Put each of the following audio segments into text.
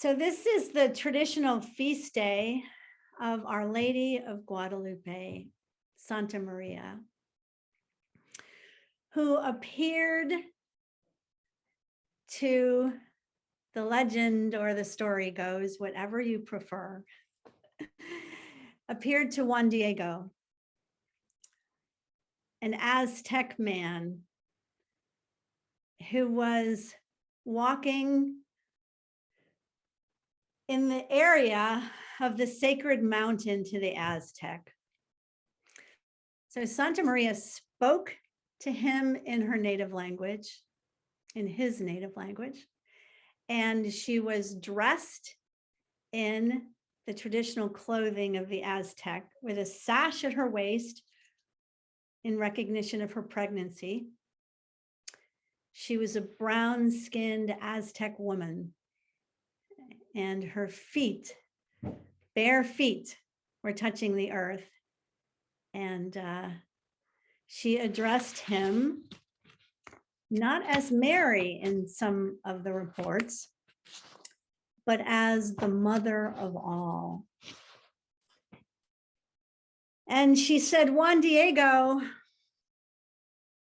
So this is the traditional feast day of Our Lady of Guadalupe, Santa Maria, who appeared to, the legend or the story goes, whatever you prefer, appeared to Juan Diego, an Aztec man who was walking in the area of the sacred mountain to the Aztec. So Santa Maria spoke to him in her native language, in his native language, and she was dressed in the traditional clothing of the Aztec with a sash at her waist in recognition of her pregnancy. She was a brown-skinned Aztec woman, and her feet, bare feet, were touching the earth. And she addressed him not as Mary in some of the reports, but as the mother of all. And she said, Juan Diego,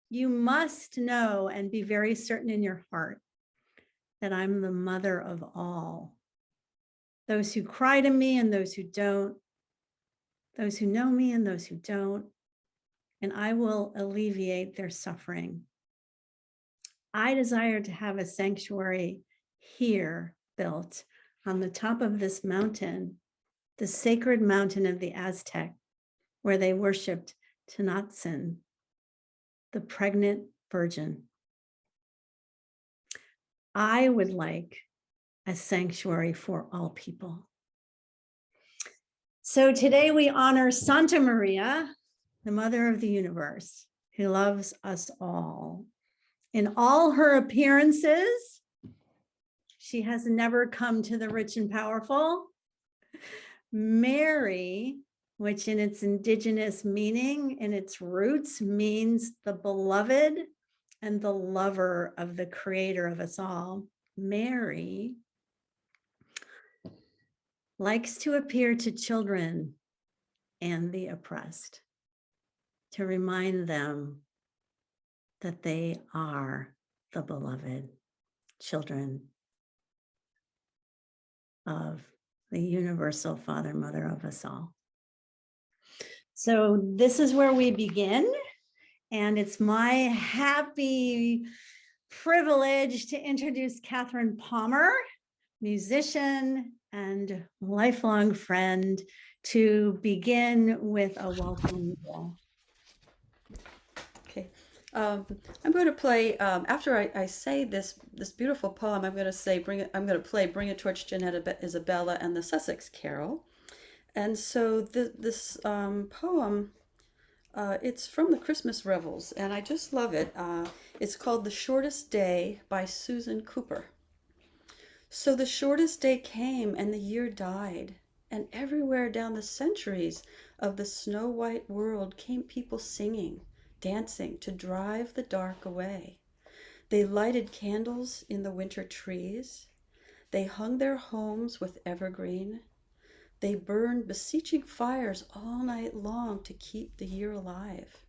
you must know and be very certain in your heart that I'm the mother of all. Those who cry to me and those who don't, those who know me and those who don't, and I will alleviate their suffering. I desire to have a sanctuary here built on the top of this mountain, the sacred mountain of the Aztec, where they worshiped Tenochtitlan, the pregnant virgin. I would like a sanctuary for all people. So today we honor Santa Maria, the mother of the universe, who loves us all. In all her appearances, she has never come to the rich and powerful. Mary, which in its indigenous meaning, in its roots, means the beloved and the lover of the creator of us all. Mary likes to appear to children and the oppressed, to remind them that they are the beloved children of the universal Father, Mother of us all. So this is where we begin, and it's my happy privilege to introduce Catherine Palmer, musician and lifelong friend, to begin with a welcome call. Okay, I'm going to play after I say this beautiful poem. I'm going to play "Bring a Torch, Jeanette, Isabella," and the Sussex Carol. And so this poem, it's from the Christmas Revels, and I just love it. It's called "The Shortest Day" by Susan Cooper. So the shortest day came, and the year died, and everywhere down the centuries of the snow-white world came people singing, dancing to drive the dark away. They lighted candles in the winter trees. They hung their homes with evergreen. They burned beseeching fires all night long to keep the year alive.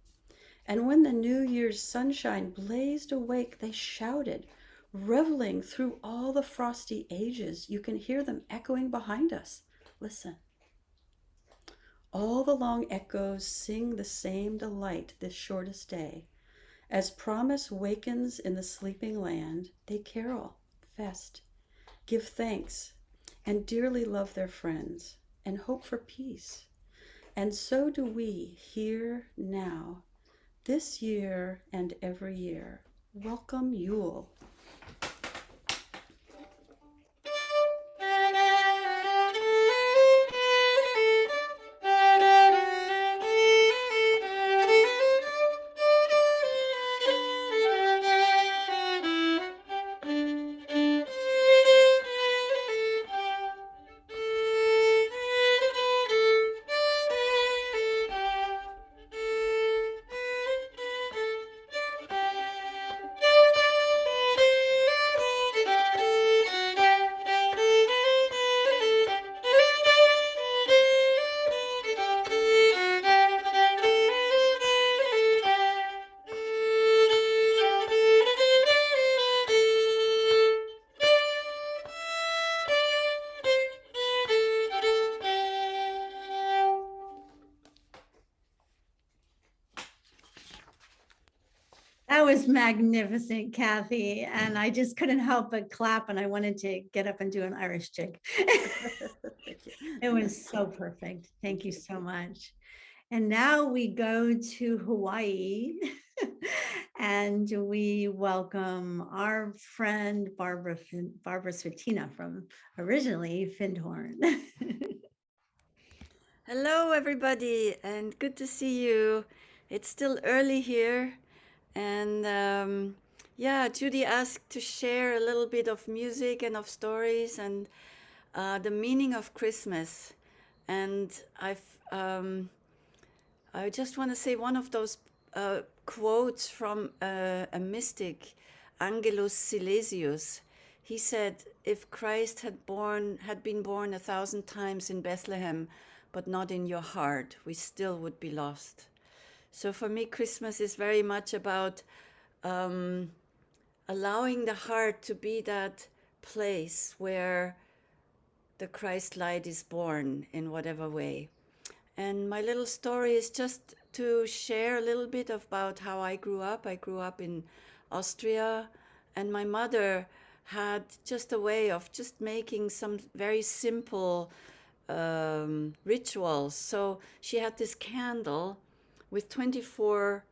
And when the New Year's sunshine blazed awake, they shouted, reveling through all the frosty ages. You can hear them echoing behind us. Listen. All the long echoes sing the same delight this shortest day. As promise wakens in the sleeping land, they carol, fest, give thanks, and dearly love their friends, and hope for peace. And so do we here now, this year and every year. Welcome Yule. was magnificent, Kathy. And I just couldn't help but clap. And I wanted to get up and do an Irish jig. Thank you. It was so perfect. Thank you so much. And now we go to Hawaii and we welcome our friend Barbara Swetina from originally Findhorn. Hello, everybody, and good to see you. It's still early here, and yeah, Judy asked to share a little bit of music and of stories and the meaning of Christmas. And I just want to say one of those quotes from a mystic, Angelus Silesius. He said, "If Christ had been born 1,000 times in Bethlehem, but not in your heart, we still would be lost." So for me, Christmas is very much about allowing the heart to be that place where the Christ light is born in whatever way. And my little story is just to share a little bit about how I grew up. I grew up in Austria, and my mother had just a way of just making some very simple rituals. So she had this candle with 24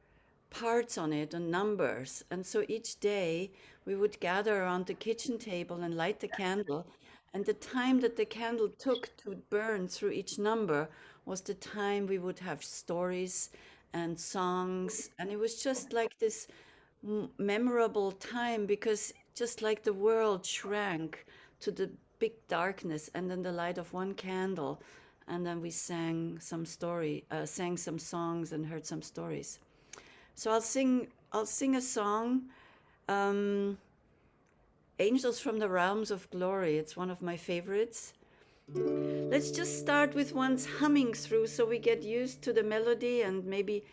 parts on it and numbers. And so each day we would gather around the kitchen table and light the candle. And the time that the candle took to burn through each number was the time we would have stories and songs. And it was just like this memorable time, because just like the world shrank to the big darkness and then the light of one candle, and then we sang some songs and heard some stories. So I'll sing a song, Angels from the Realms of Glory. It's one of my favorites. Let's just start with one's humming through so we get used to the melody and maybe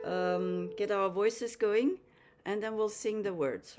get our voices going, and then we'll sing the words.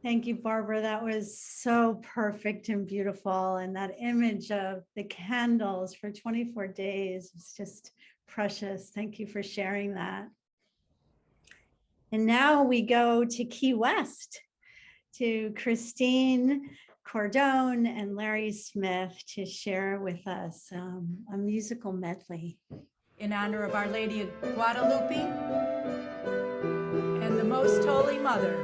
Thank you, Barbara. That was so perfect and beautiful. And that image of the candles for 24 days is just precious. Thank you for sharing that. And now we go to Key West, to Christine Cordone and Larry Smith to share with us a musical medley. In honor of Our Lady of Guadalupe and the Most Holy Mother.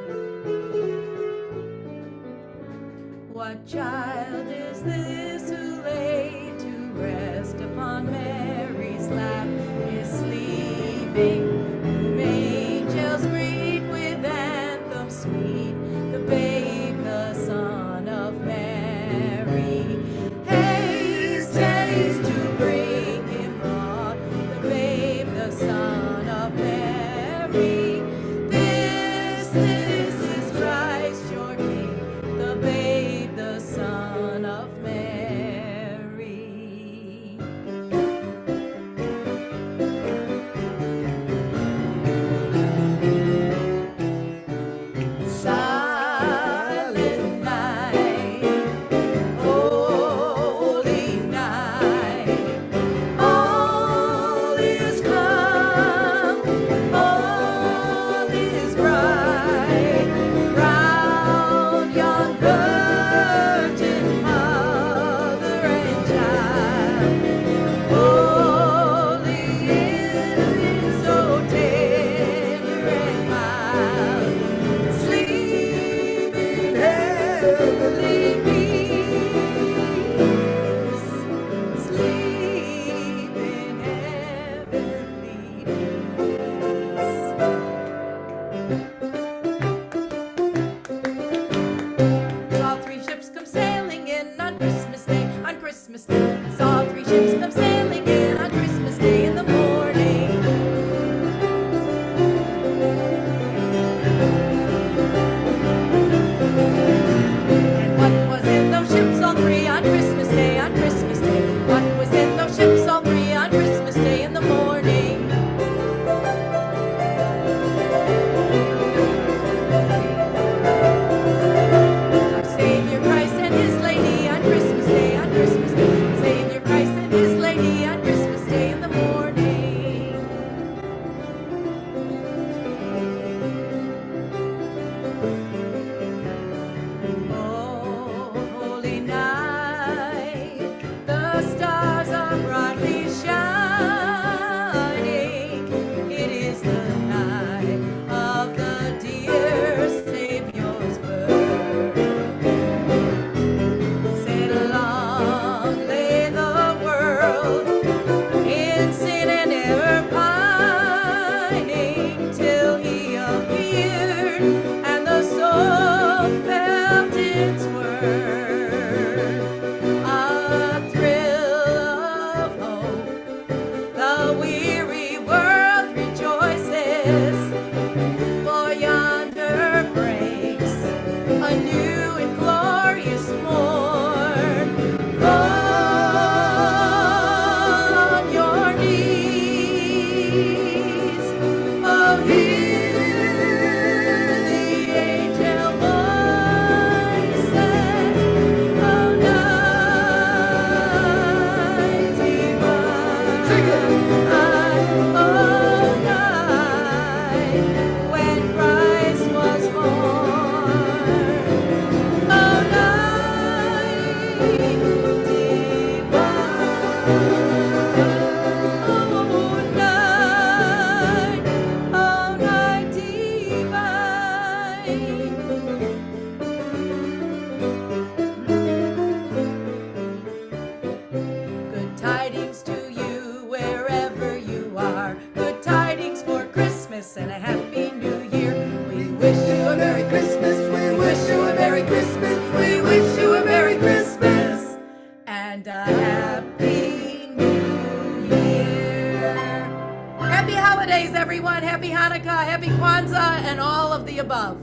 What child is this who lay to rest upon Mary's lap is sleeping, whom angels greet with anthems sweet, the babe, the Son of Mary. Haste, haste to bring him brought, the babe, the Son of Mary. This is Christ your King, the babe, the Son of Mary. Silent night, holy night, all is calm, all is bright, round yon virgin mother and child. Holy infant, so tender and mild, sleep in heavenly peace, sleep in heavenly peace. Saw three ships come sailing in on Christmas Day, on Christmas Day. Saw three ships come sailing in on Christmas Day in the morning. And what was in those ships, all three, on Christmas Day, on Christmas Day? What was in those ships, all three, on Christmas Day in the morning? Our Savior Christ and His Lady on Christmas Day, on Christmas Day. Savior Christ and His Lady on Christmas Day in the morning. Oh, holy night, the stars are brightly shining. It is the night of the dear Savior's birth. Said long lay the world in sin and error pining, till He appeared and the soul felt its worth. A thrill of hope, the weary world rejoices, for yonder breaks a new and glorious morn. Fall on your knees, oh, hear the angel voices, oh, night divine, oh, night when Christ was born, oh, night divine, oh, night divine. Good tidings to you wherever you are. Good tidings for Christmas and a happy new year. We wish you a Merry Christmas. We wish you a Merry Christmas. We wish you a Merry Christmas and a Happy New Year. Happy holidays, everyone. Happy Hanukkah, Happy Kwanzaa, and all of the above.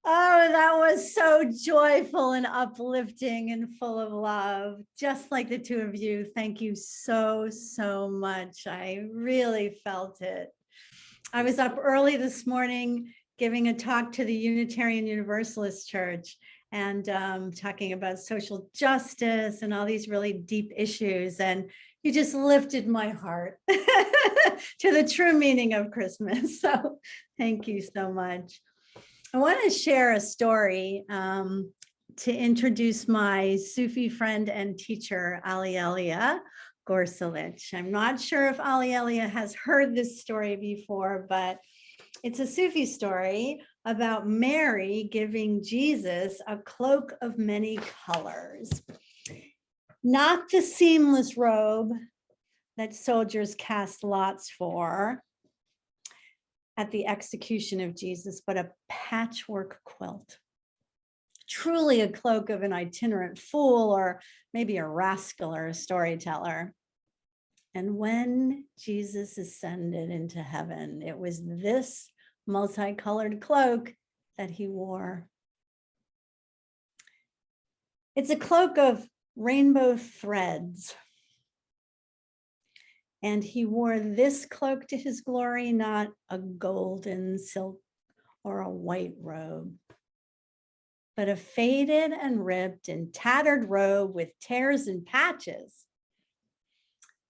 Oh, that was so joyful and uplifting and full of love, just like the two of you. Thank you so, so much. I really felt it. I was up early this morning giving a talk to the Unitarian Universalist Church and talking about social justice and all these really deep issues. And you just lifted my heart to the true meaning of Christmas. So thank you so much. I want to share a story to introduce my Sufi friend and teacher, Aliela Gorzaltchik. I'm not sure if Aliela has heard this story before, but it's a Sufi story about Mary giving Jesus a cloak of many colors. Not the seamless robe that soldiers cast lots for at the execution of Jesus, but a patchwork quilt. Truly a cloak of an itinerant fool, or maybe a rascal or a storyteller. And when Jesus ascended into heaven, it was this multicolored cloak that he wore. It's a cloak of rainbow threads. And he wore this cloak to his glory, not a golden silk or a white robe, but a faded and ripped and tattered robe with tears and patches.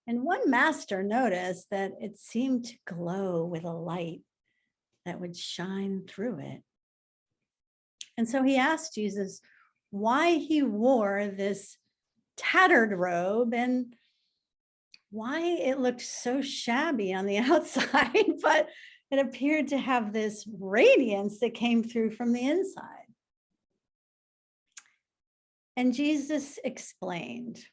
And one master noticed that it seemed to glow with a light that would shine through it. And so he asked Jesus why he wore this tattered robe and why it looked so shabby on the outside, but it appeared to have this radiance that came through from the inside. And Jesus explained,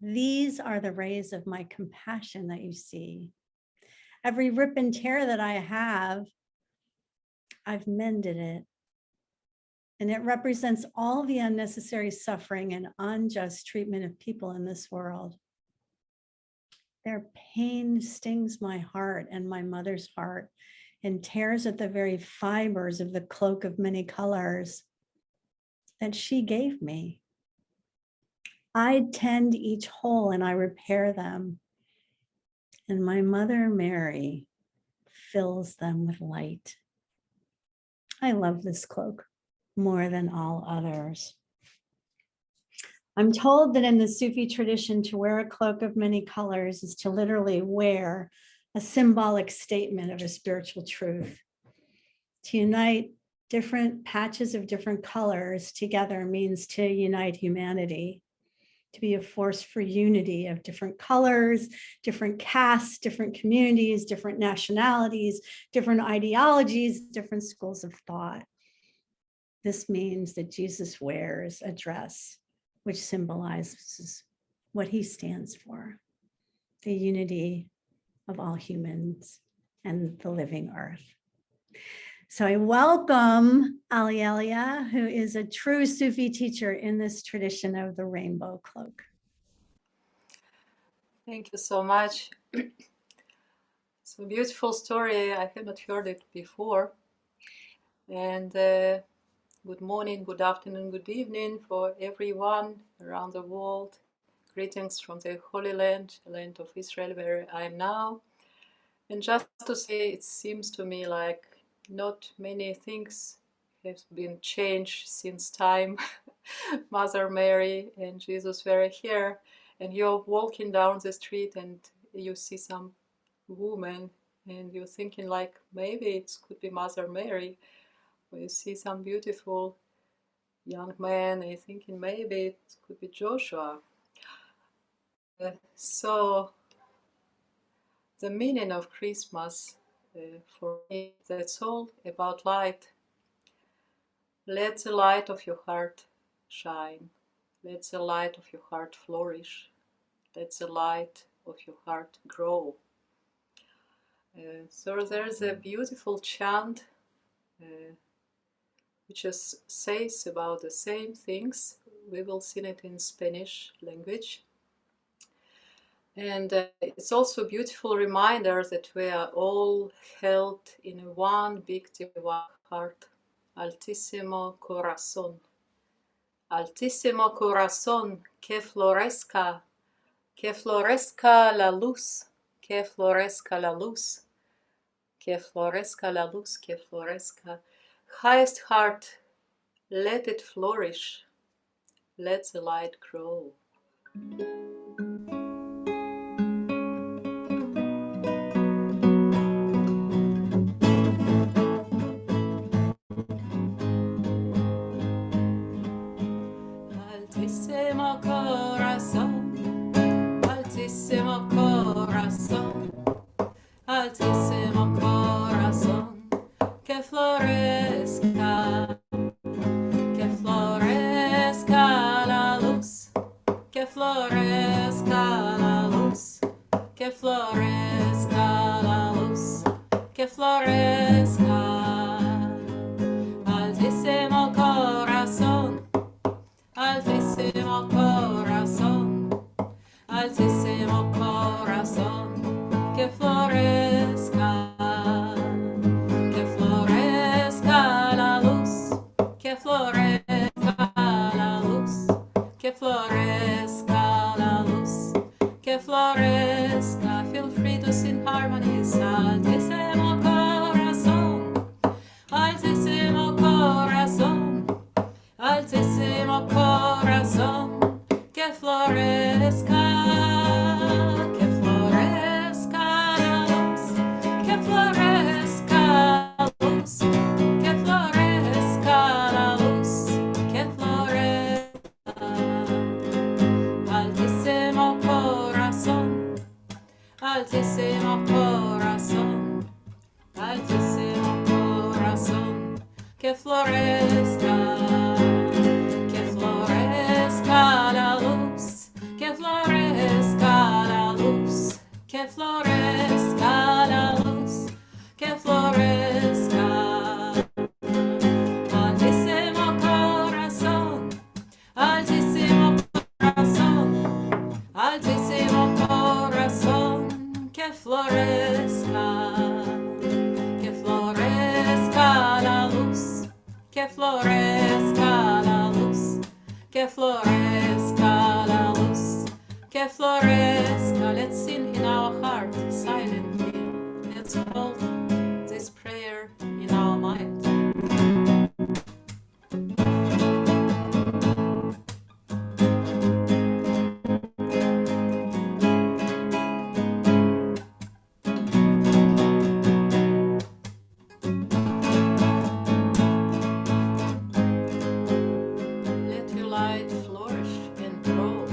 "These are the rays of my compassion that you see. Every rip and tear that I have, I've mended it. And it represents all the unnecessary suffering and unjust treatment of people in this world. Their pain stings my heart and my mother's heart and tears at the very fibers of the cloak of many colors that she gave me. I tend each hole and I repair them. And my mother, Mary, fills them with light. I love this cloak more than all others." I'm told that in the Sufi tradition, to wear a cloak of many colors is to literally wear a symbolic statement of a spiritual truth. To unite different patches of different colors together means to unite humanity, to be a force for unity of different colors, different castes, different communities, different nationalities, different ideologies, different schools of thought. This means that Jesus wears a dress which symbolizes what he stands for, the unity of all humans and the living earth. So I welcome Aliela, who is a true Sufi teacher in this tradition of the rainbow cloak. Thank you so much. It's a beautiful story. I have not heard it before. And good morning, good afternoon, good evening for everyone around the world. Greetings from the Holy Land, the land of Israel, where I am now. And just to say, it seems to me like not many things have been changed since time Mother Mary and Jesus were here. And you're walking down the street and you see some woman and you're thinking like maybe it could be Mother Mary. Or you see some beautiful young man and you're thinking maybe it could be Joshua. So the meaning of Christmas for me, that's all about light. Let the light of your heart shine. Let the light of your heart flourish. Let the light of your heart grow. So there's a beautiful chant which says about the same things. We will sing it in Spanish language. And it's also a beautiful reminder that we are all held in one big divine heart. Altissimo Corazon. Altissimo Corazon, que florezca la luz, que florezca la luz, que floresca la luz, que floresca. Highest heart, let it flourish. Let the light grow. Altissimo corazon, altissimo corazon, altissimo corazon, que florezca la luz, que florezca la luz, que florezca la luz, que florezca. Altissimo corazon, altissimo corazon, altissimo corazon, que florezca la luz, que florezca la luz, que florezca la luz, que florezca. Feel free to sing harmonies. Altissimo corazon, altissimo corazon, altissimo corazon, que florezca la luz, que florezca la luz, que florezca la luz, que florezca. Altissimo corazon, altissimo corazon, altissimo corazon, que florezca. Que florezca la luz, que florezca la luz, que florezca la luz, que florezca. Altissimo corazon, altissimo corazon, altissimo corazon, que florezca la luz, que florezca la luz, que florezca la luz, que florezca. Let's sing in our heart silently. Let's hold this prayer in our mind. Let your light flourish and grow.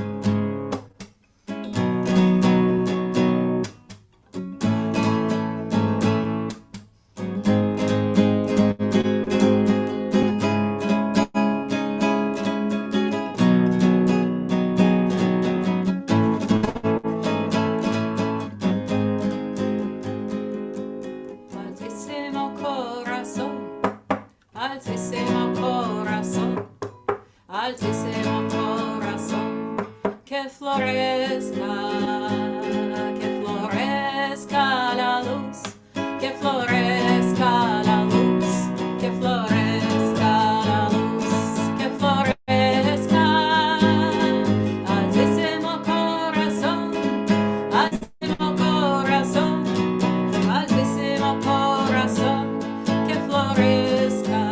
Altissimo corazon, altissimo corazon, altissimo corazon, que florezca la luz, que florezca la luz, que florezca la luz, que florezca. Altissimo corazon, altissimo corazon, altissimo corazon, que florezca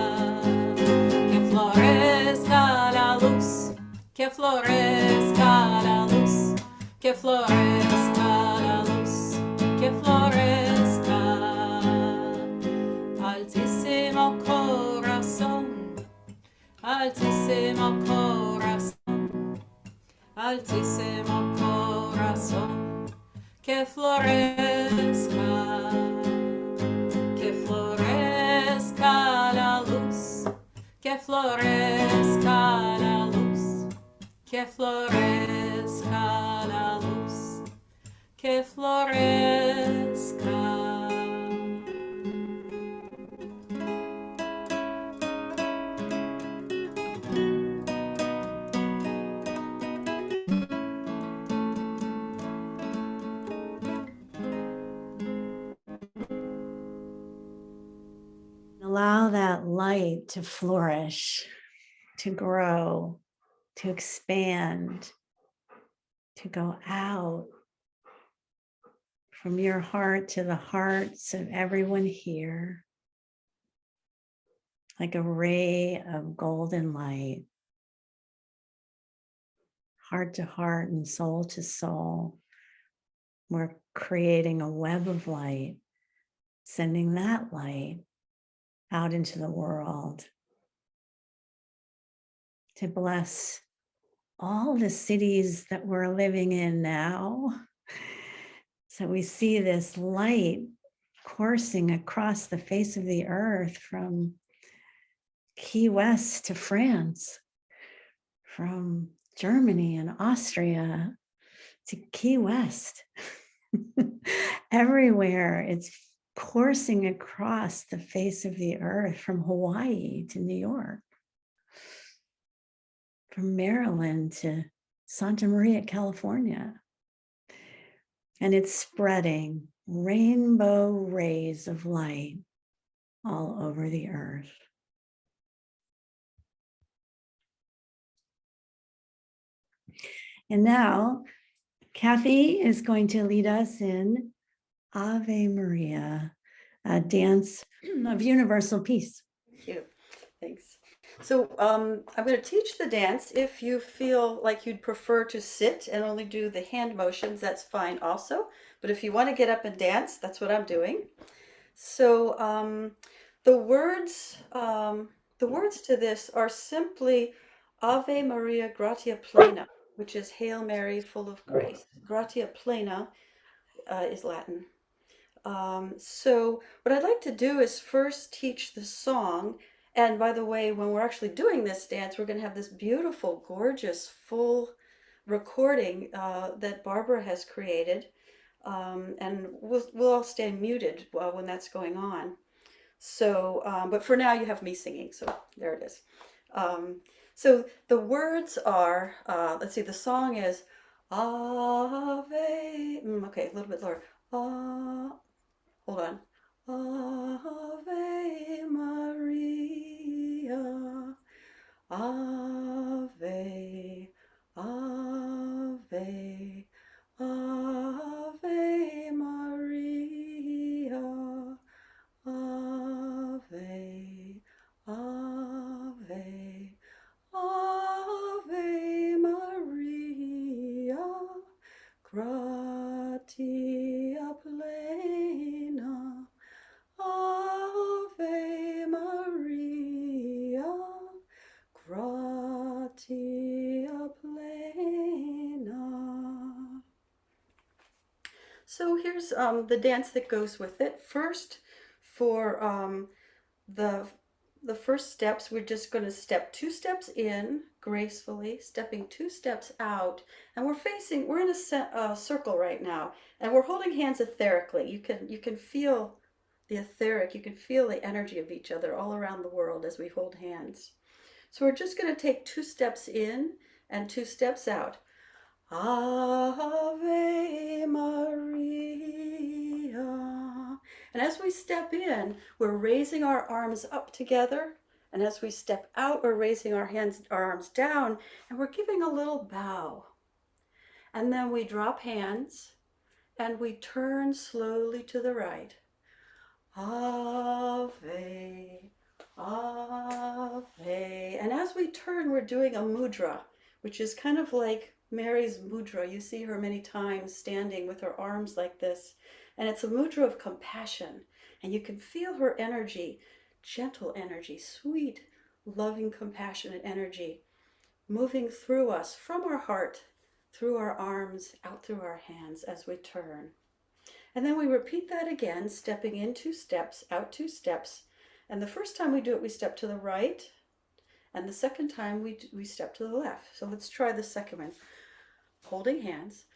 la luz, que florezca la luz, que florezca la luz, que florezca. Altissimo corazon, altissimo corazon, altissimo corazon, que florezca la luz, que florezca la luz, que florezca la luz, que florezca. Allow that light to flourish, to grow, to expand, to go out from your heart to the hearts of everyone here, like a ray of golden light, heart to heart and soul to soul. We're creating a web of light, sending that light out into the world to bless all the cities that we're living in now. So we see this light coursing across the face of the earth from Key West to France, from Germany and Austria to Key West. Everywhere it's coursing across the face of the earth, from Hawaii to New York, from Maryland to Santa Maria, California. And it's spreading rainbow rays of light all over the earth. And now, Kathy is going to lead us in Ave Maria, a dance of universal peace. Thank you. Thanks. So I'm going to teach the dance. If you feel like you'd prefer to sit and only do the hand motions, that's fine also. But if you want to get up and dance, that's what I'm doing. So the words to this are simply Ave Maria Gratia Plena, which is Hail Mary, full of grace. Gratia Plena is Latin. So what I'd like to do is first teach the song. And by the way, when we're actually doing this dance, we're going to have this beautiful, gorgeous, full recording that Barbara has created. And we'll all stay muted when that's going on. So, but for now you have me singing, so there it is. So the words are, let's see, the song is Ave, okay, a little bit lower. Hold on. Ave Maria, Ave, Ave, Ave Maria, Ave, Ave, Ave Maria, gratia plena, Ave Maria, gratia plena. So here's the dance that goes with it. First, for the first steps, we're just going to step 2 steps in gracefully, stepping 2 steps out, and we're in a circle right now, and we're holding hands etherically. You can feel the etheric, you can feel the energy of each other all around the world as we hold hands. So we're just going to take 2 steps in and 2 steps out. Ave Maria. And as we step in, we're raising our arms up together. And as we step out, we're raising our arms down, and we're giving a little bow. And then we drop hands, and we turn slowly to the right. Ave, Ave. And as we turn, we're doing a mudra, which is kind of like Mary's mudra. You see her many times standing with her arms like this. And it's a mudra of compassion. And you can feel her energy, gentle energy, sweet, loving, compassionate energy moving through us from our heart, through our arms, out through our hands as we turn. And then we repeat that again, stepping in 2 steps, out 2 steps. And the first time we do it, we step to the right. And the second time we step to the left. So let's try the second one. Holding hands.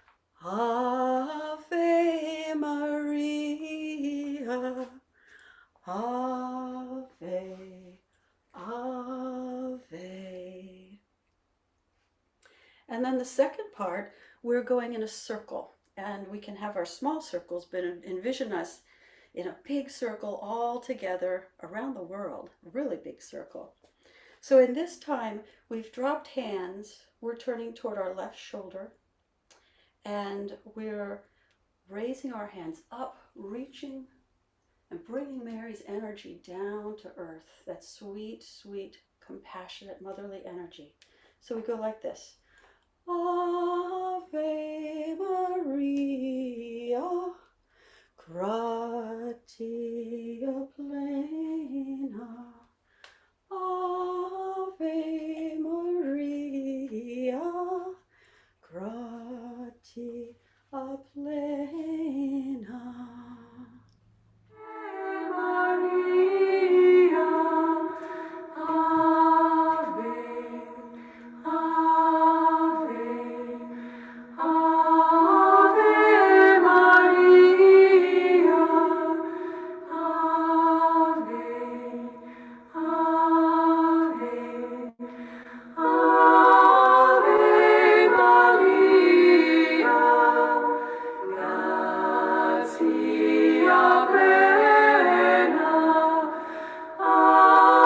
Ave Maria, Ave, Ave. And then the second part, we're going in a circle. And we can have our small circles, but envision us in a big circle all together around the world, a really big circle. So in this time, we've dropped hands, we're turning toward our left shoulder, and we're raising our hands up, reaching and bringing Mary's energy down to earth, that sweet, sweet, compassionate, motherly energy. So we go like this. Ave Maria, gratia plena. Ave Maria, gratia plena. Maria, Ave, Ave, Ave Maria, Ave, Ave, Ave Maria, gratia plena. Ave Maria,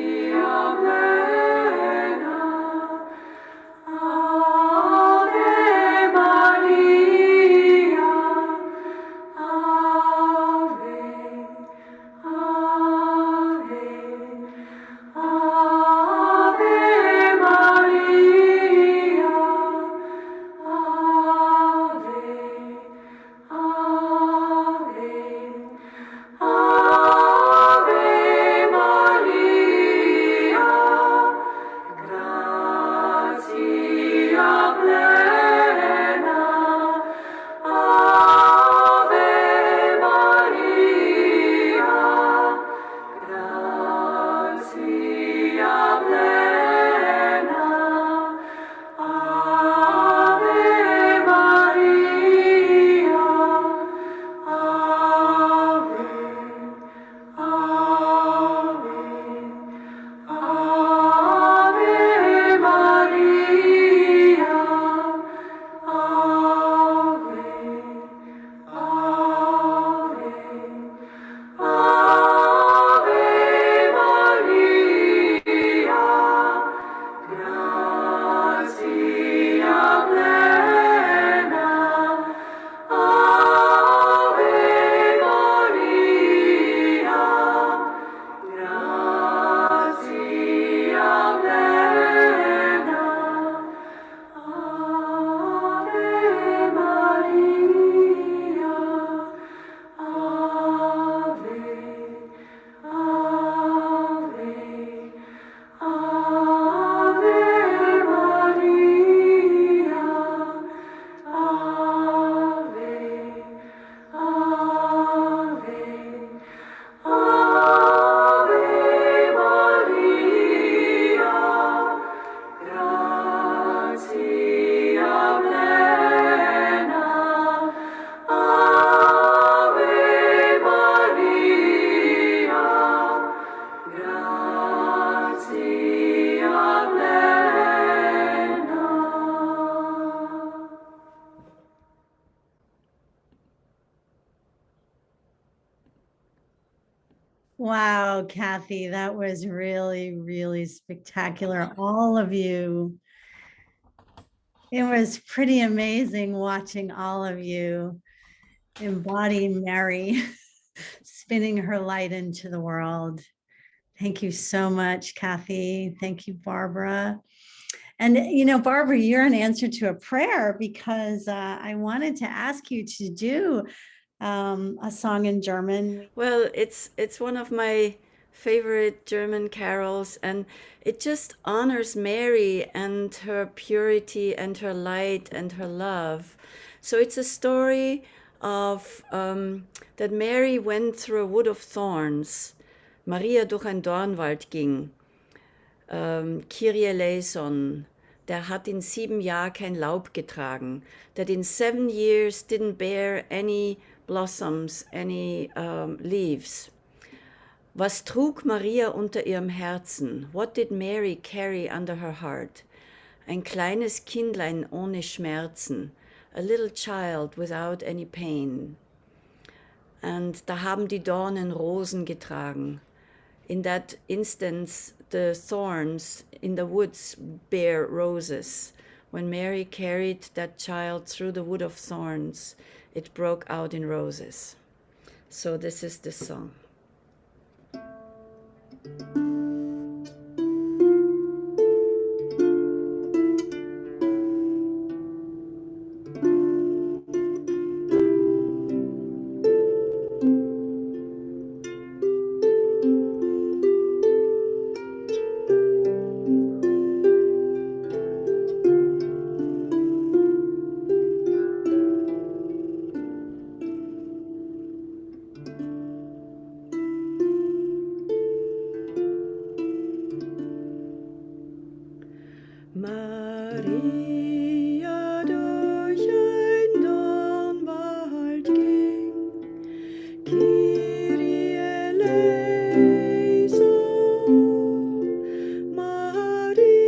gratia plena. Ave Maria, Ave, Ave, Ave Maria, Ave, Ave, Ave Maria, gratia plena. Ave Maria, gratia plena. Ave Maria, Ave, Ave, Ave Maria, Ave, Ave, Ave Maria, gratia plena. Ave Maria, gratia plena. Ave Maria, Ave, Ave, Ave Maria, Ave, Ave, Ave Maria, gratia plena. Ave Maria, gratia plena. Wow, Kathy, that was really, really spectacular. All of you. It was pretty amazing watching all of you embody Mary spinning her light into the world. Thank you so much, Kathy. Thank you, Barbara. And, you know, Barbara, you're an answer to a prayer because I wanted to ask you to do a song in German. Well, it's one of my favorite German carols, and it just honors Mary and her purity and her light and her love. So it's a story of that Mary went through a wood of thorns. Maria durch ein Dornwald ging. Kyrie Eleison, der hat in 7 Jahren kein Laub getragen. That in 7 years didn't bear any blossoms, any leaves. Was trug Maria unter ihrem Herzen? What did Mary carry under her heart? Ein kleines Kindlein ohne Schmerzen, a little child without any pain. And da haben die Dornen Rosen getragen. In that instance, the thorns in the woods bear roses. When Mary carried that child through the wood of thorns, it broke out in roses. So this is the song. Maria durch ein Dornwald ging, Kyrie Eleison. Maria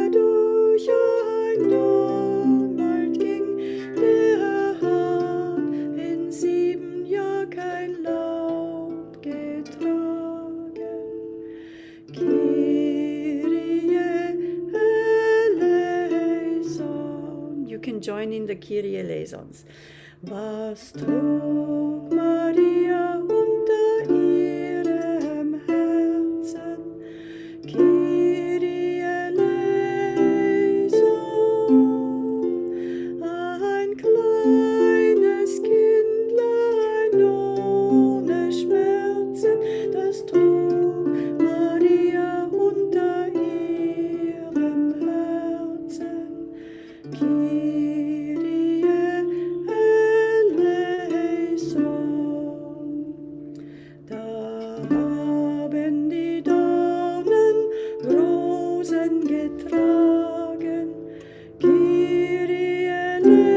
durch ein Dornwald ging, der hat in 7 Jahr kein Laub getragen. You can join in the Kyrie Eleisons. Was trug Maria unter ihrem Herzen? Kyrie Eleison. Ein kleines Kindlein ohne Schmerzen, das trug Maria unter ihrem Herzen. Kyrie Eleison. Da haben die Dornen Rosen getragen. Kyrie Eleison.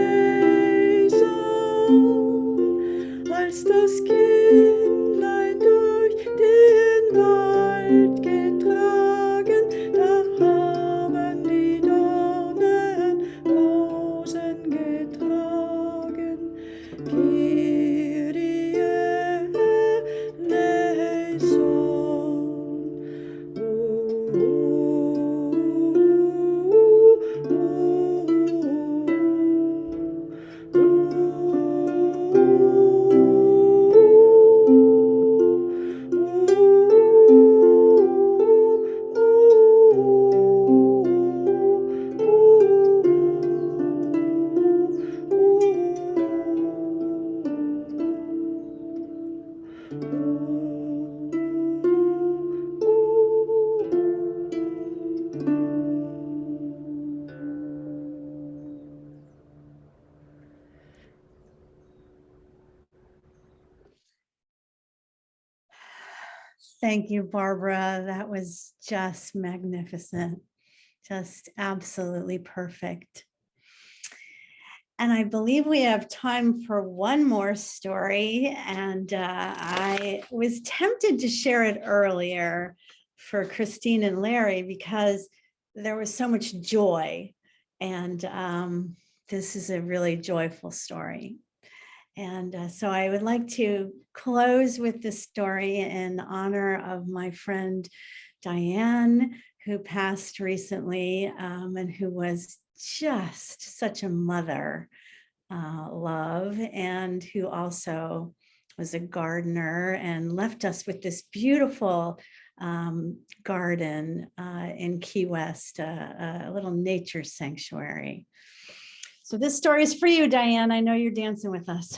Als das Kindlein durch den Wald getragen, da haben die Dornen Rosen getragen. Kyrie Eleison. Thank you, Barbara. That was just magnificent, just absolutely perfect. And I believe we have time for one more story. And I was tempted to share it earlier for Christine and Larry because there was so much joy. And this is a really joyful story. And so I would like to close with this story in honor of my friend Diane, who passed recently and who was just such a mother love, and who also was a gardener and left us with this beautiful garden in Key West, a little nature sanctuary. So this story is for you, Diane. I know you're dancing with us.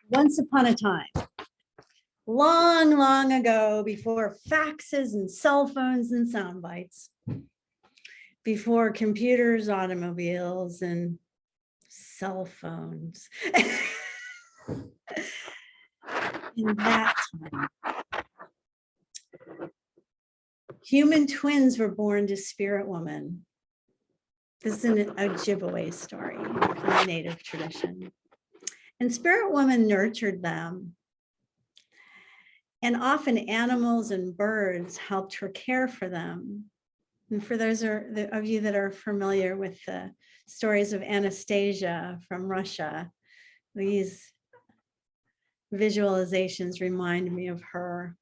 Once upon a time, long, long ago, before faxes and cell phones and sound bites, before computers, automobiles, and cell phones. In that time, human twins were born to spirit woman. This is an Ojibwe story from the Native tradition. And spirit woman nurtured them. And often animals and birds helped her care for them. And for those of you that are familiar with the stories of Anastasia from Russia, these visualizations remind me of her.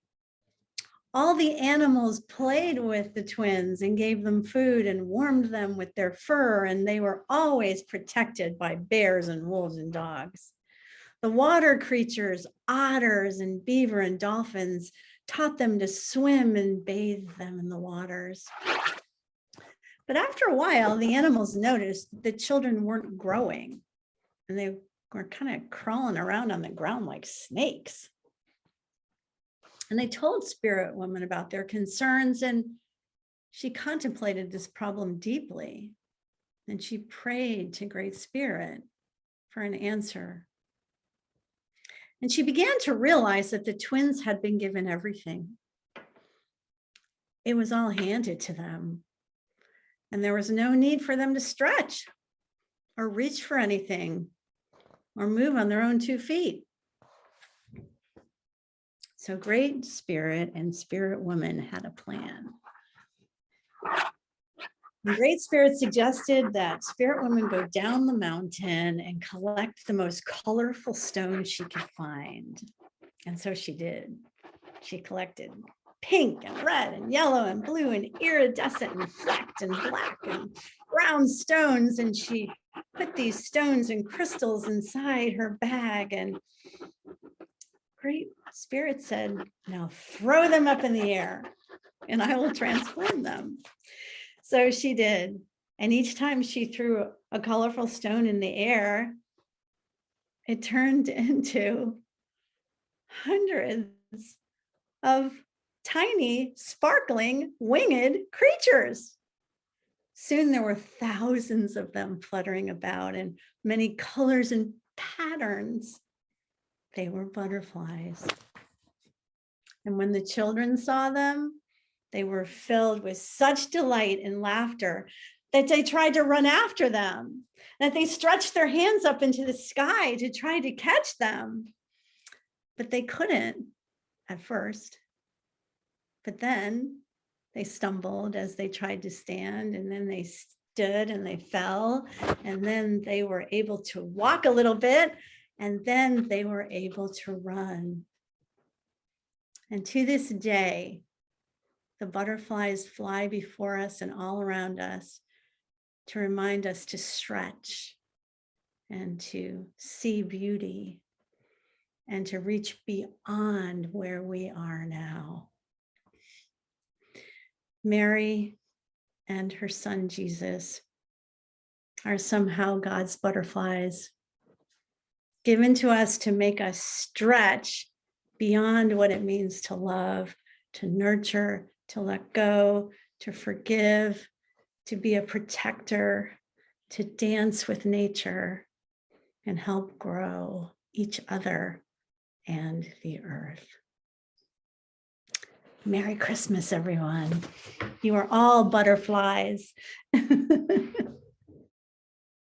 All the animals played with the twins and gave them food and warmed them with their fur, and they were always protected by bears and wolves and dogs. The water creatures, otters and beaver and dolphins, taught them to swim and bathe them in the waters. But after a while, the animals noticed the children weren't growing, and they were kind of crawling around on the ground like snakes. And they told Spirit Woman about their concerns, and she contemplated this problem deeply. And she prayed to Great Spirit for an answer. And she began to realize that the twins had been given everything. It was all handed to them. And there was no need for them to stretch or reach for anything or move on their own 2 feet. So Great Spirit and Spirit Woman had a plan. The Great Spirit suggested that Spirit Woman go down the mountain and collect the most colorful stones she could find. And so she did. She collected pink and red and yellow and blue and iridescent and flecked and black and brown stones. And she put these stones and crystals inside her bag, and Great Spirit said, now throw them up in the air and I will transform them. So she did. And each time she threw a colorful stone in the air, it turned into hundreds of tiny, sparkling, winged creatures. Soon there were thousands of them fluttering about in many colors and patterns. They were butterflies. And when the children saw them, they were filled with such delight and laughter that they tried to run after them, that they stretched their hands up into the sky to try to catch them. But they couldn't at first. But then they stumbled as they tried to stand, and then they stood and they fell, and then they were able to walk a little bit, and then they were able to run. And to this day, the butterflies fly before us and all around us to remind us to stretch and to see beauty and to reach beyond where we are now. Mary and her son Jesus are somehow God's butterflies, given to us to make us stretch beyond what it means to love, to nurture, to let go, to forgive, to be a protector, to dance with nature and help grow each other and the earth. Merry Christmas, everyone. You are all butterflies.